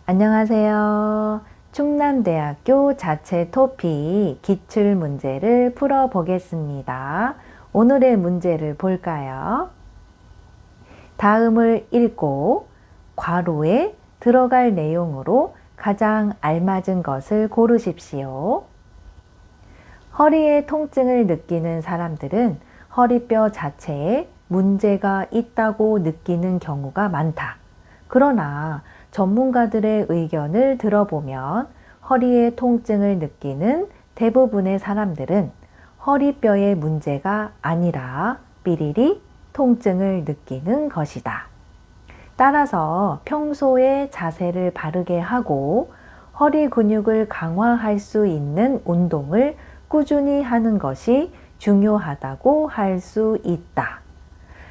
안녕하세요. 충남대학교 자체 토픽 기출문제를 풀어보겠습니다. 오늘의 문제를 볼까요? 다음을 읽고 괄호에 들어갈 내용으로 가장 알맞은 것을 고르십시오. 허리에 통증을 느끼는 사람들은 허리뼈 자체에 문제가 있다고 느끼는 경우가 많다. 그러나 전문가들의 의견을 들어보면 허리에 통증을 느끼는 대부분의 사람들은 허리뼈의 문제가 아니라 삐리리 통증을 느끼는 것이다. 따라서 평소에 자세를 바르게 하고 허리 근육을 강화할 수 있는 운동을 꾸준히 하는 것이 중요하다고 할 수 있다.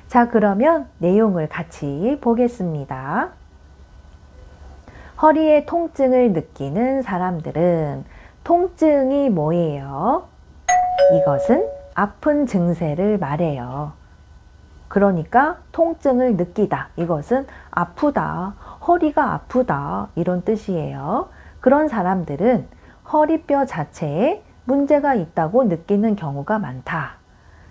자, 그러면 내용을 같이 보겠습니다. 허리에 통증을 느끼는 사람들은 통증이 뭐예요? 이것은 아픈 증세를 말해요. 그러니까 통증을 느끼다. 이것은 아프다, 허리가 아프다 이런 뜻이에요. 그런 사람들은 허리뼈 자체에 문제가 있다고 느끼는 경우가 많다.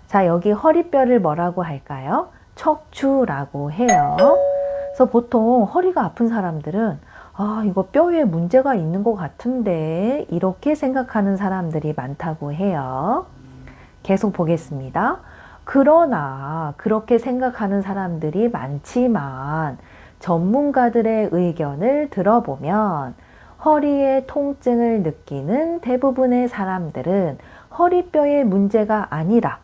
자, 여기 허리뼈를 뭐라고 할까요? 척추라고 해요. 그래서 보통 허리가 아픈 사람들은 이거 뼈에 문제가 있는 것 같은데 이렇게 생각하는 사람들이 많다고 해요. 계속 보겠습니다. 그러나 그렇게 생각하는 사람들이 많지만 전문가들의 의견을 들어보면 허리에 통증을 느끼는 대부분의 사람들은 허리뼈에 문제가 아니라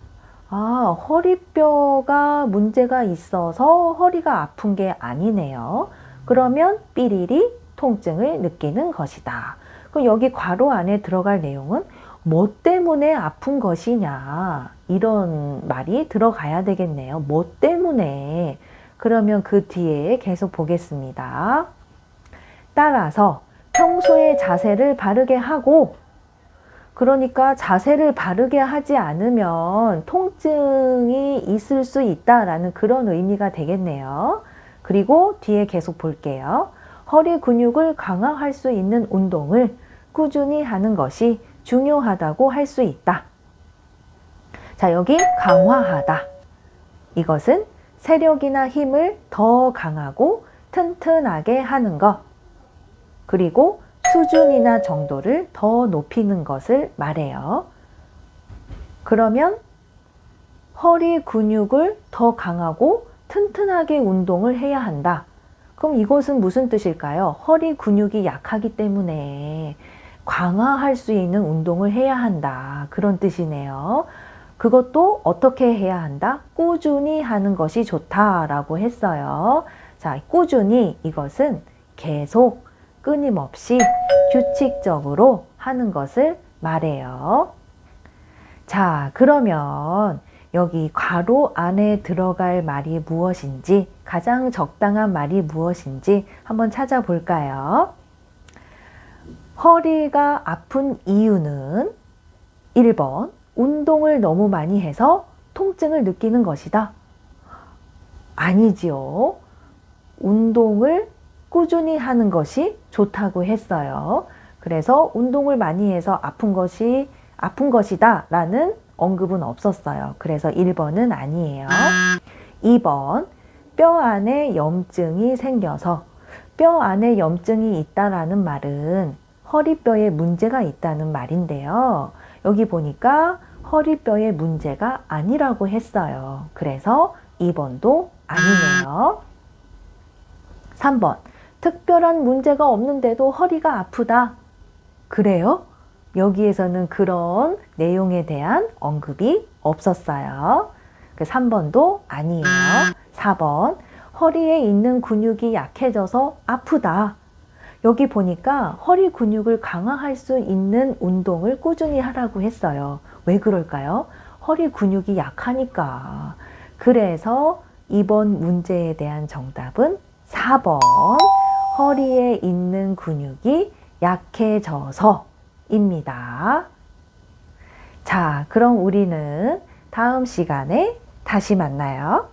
허리뼈가 문제가 있어서 허리가 아픈 게 아니네요. 그러면 삐리리 통증을 느끼는 것이다. 그럼 여기 괄호 안에 들어갈 내용은 뭐 때문에 아픈 것이냐 이런 말이 들어가야 되겠네요. 뭐 때문에. 그러면 그 뒤에 계속 보겠습니다. 따라서 평소에 자세를 바르게 하고, 그러니까 자세를 바르게 하지 않으면 통증이 있을 수 있다라는 그런 의미가 되겠네요. 그리고 뒤에 계속 볼게요. 허리 근육을 강화할 수 있는 운동을 꾸준히 하는 것이 중요하다고 할 수 있다. 자, 여기 강화하다. 이것은 세력이나 힘을 더 강하고 튼튼하게 하는 것. 그리고 수준이나 정도를 더 높이는 것을 말해요. 그러면 허리 근육을 더 강하고 튼튼하게 운동을 해야 한다. 그럼 이것은 무슨 뜻일까요? 허리 근육이 약하기 때문에 강화할 수 있는 운동을 해야 한다. 그런 뜻이네요. 그것도 어떻게 해야 한다? 꾸준히 하는 것이 좋다라고 했어요. 자, 꾸준히 이것은 계속 끊임없이 규칙적으로 하는 것을 말해요. 자, 그러면 여기 괄호 안에 들어갈 말이 무엇인지, 가장 적당한 말이 무엇인지 한번 찾아볼까요? 허리가 아픈 이유는 1번, 운동을 너무 많이 해서 통증을 느끼는 것이다. 아니지요. 운동을 꾸준히 하는 것이 좋다고 했어요. 그래서 운동을 많이 해서 아픈 것이다 라는 언급은 없었어요. 그래서 1번은 아니에요. 2번, 뼈 안에 염증이 생겨서. 뼈 안에 염증이 있다라는 말은 허리뼈에 문제가 있다는 말인데요. 여기 보니까 허리뼈에 문제가 아니라고 했어요. 그래서 2번도 아니네요. 3번, 특별한 문제가 없는데도 허리가 아프다. 그래요? 여기에서는 그런 내용에 대한 언급이 없었어요. 3번도 아니에요. 4번, 허리에 있는 근육이 약해져서 아프다. 여기 보니까 허리 근육을 강화할 수 있는 운동을 꾸준히 하라고 했어요. 왜 그럴까요? 허리 근육이 약하니까. 그래서 이번 문제에 대한 정답은 4번, 허리에 있는 근육이 약해져서 입니다. 자, 그럼 우리는 다음 시간에 다시 만나요.